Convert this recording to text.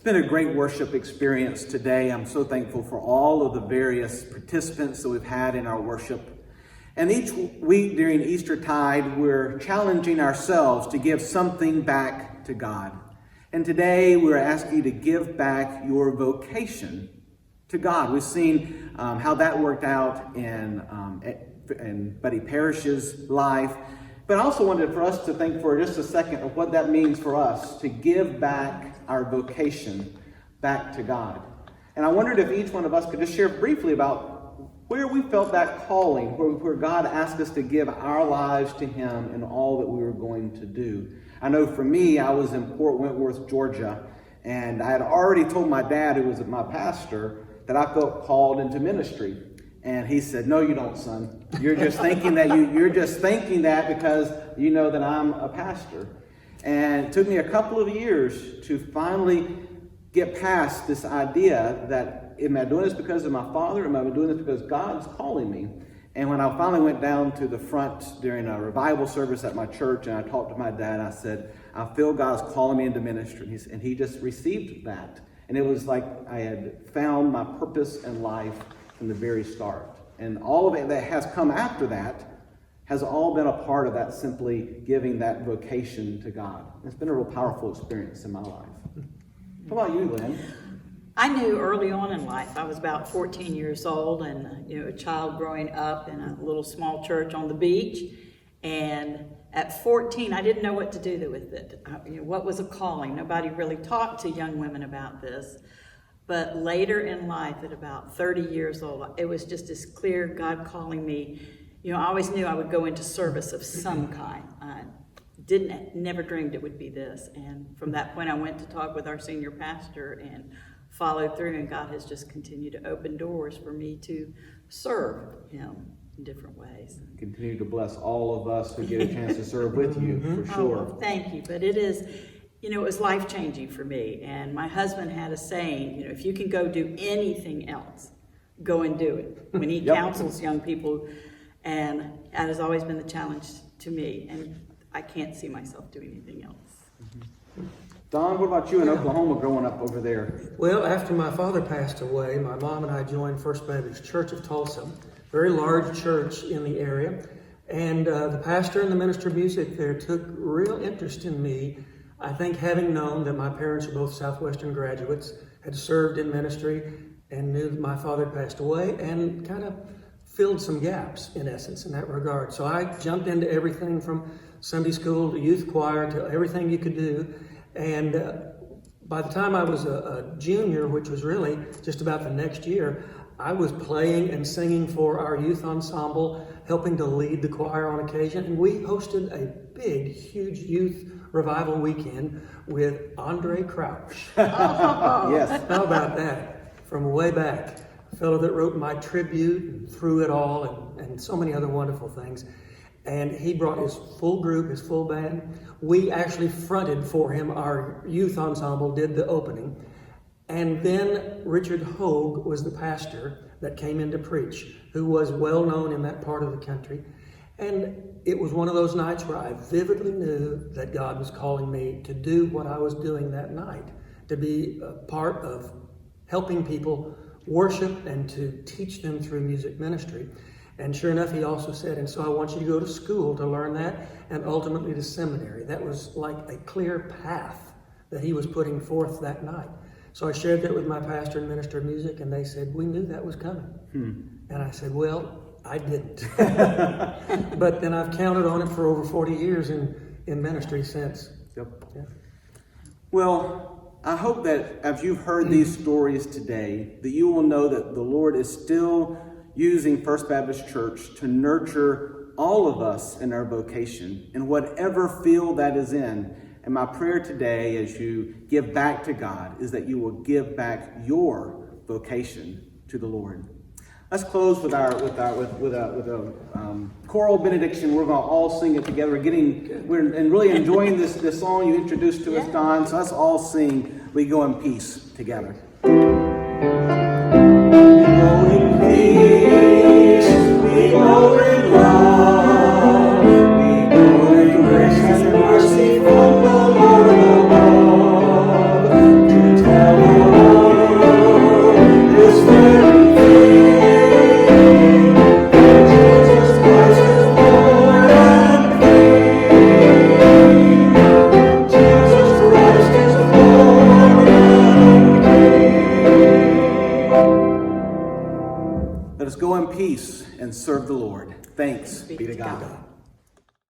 It's been a great worship experience today. I'm so thankful for all of the various participants that we've had in our worship. And each week during Eastertide, we're challenging ourselves to give something back to God. And today we're asking you to give back your vocation to God. We've seen how that worked out in Buddy Parrish's life. But I also wanted for us to think for just a second of what that means for us to give back our vocation back to God. And I wondered if each one of us could just share briefly about where we felt that calling, where God asked us to give our lives to Him in all that we were going to do. I know for me, I was in Port Wentworth, Georgia, and I had already told my dad, who was my pastor, that I felt called into ministry. And he said, "No, you don't, son. You're just thinking that you're just thinking that because you know that I'm a pastor." And it took me a couple of years to finally get past this idea that, am I doing this because of my father? Am I doing this because God's calling me? And when I finally went down to the front during a revival service at my church and I talked to my dad, I said, "I feel God's calling me into ministry." And he just received that. And it was like I had found my purpose in life from the very start. And all of it that has come after that has all been a part of that, simply giving that vocation to God. It's been a real powerful experience in my life. How about you, Lynn? I knew early on in life, I was about 14 years old and a child growing up in a little small church on the beach. And at 14, I didn't know what to do with it. What was a calling? Nobody really talked to young women about this. But later in life, at about 30 years old, it was just as clear, God calling me. I always knew I would go into service of some kind. I never dreamed it would be this. And from that point, I went to talk with our senior pastor and followed through, and God has just continued to open doors for me to serve Him in different ways. Continue to bless all of us who get a chance to serve with you, for sure. Oh, thank you. But it is, it was life-changing for me. And my husband had a saying, if you can go do anything else, go and do it. When he counsels young people, and that has always been the challenge to me. And I can't see myself doing anything else. Mm-hmm. Don, what about you in Oklahoma growing up over there? Well, after my father passed away, my mom and I joined First Baptist Church of Tulsa, very large church in the area. And the pastor and the minister of music there took real interest in me. I think having known that my parents were both Southwestern graduates, had served in ministry, and knew that my father had passed away, and kind of filled some gaps, in essence, in that regard. So I jumped into everything from Sunday school to youth choir to everything you could do. And by the time I was a junior, which was really just about the next year, I was playing and singing for our youth ensemble, helping to lead the choir on occasion. And we hosted a big, huge youth revival weekend with Andre Crouch. Yes. How about that? From way back. A fellow that wrote my tribute and Through It All and so many other wonderful things. And he brought his full group, his full band. We actually fronted for him. Our youth ensemble did the opening. And then Richard Hogue was the pastor that came in to preach, who was well known in that part of the country. And it was one of those nights where I vividly knew that God was calling me to do what I was doing that night, to be a part of helping people worship and to teach them through music ministry. And sure enough, he also said, "And so I want you to go to school to learn that, and ultimately to seminary." That was like a clear path that he was putting forth that night. So I shared that with my pastor and minister of music, and they said, "We knew that was coming." And I said, "Well, I didn't." But then I've counted on it for over 40 years in ministry since. Yep. Yeah. Well, I hope that as you've heard these stories today, that you will know that the Lord is still using First Baptist Church to nurture all of us in our vocation, in whatever field that is in. And my prayer today, as you give back to God, is that you will give back your vocation to the Lord. Let's close with a choral benediction. We're going to all sing it together. We're really enjoying this song you introduced to us, Don. So let's all sing "We Go in Peace" together. We go in peace. We go in love. We go in grace and mercy from the Lord above to tell Let us go in peace and serve the Lord. Thanks be to God.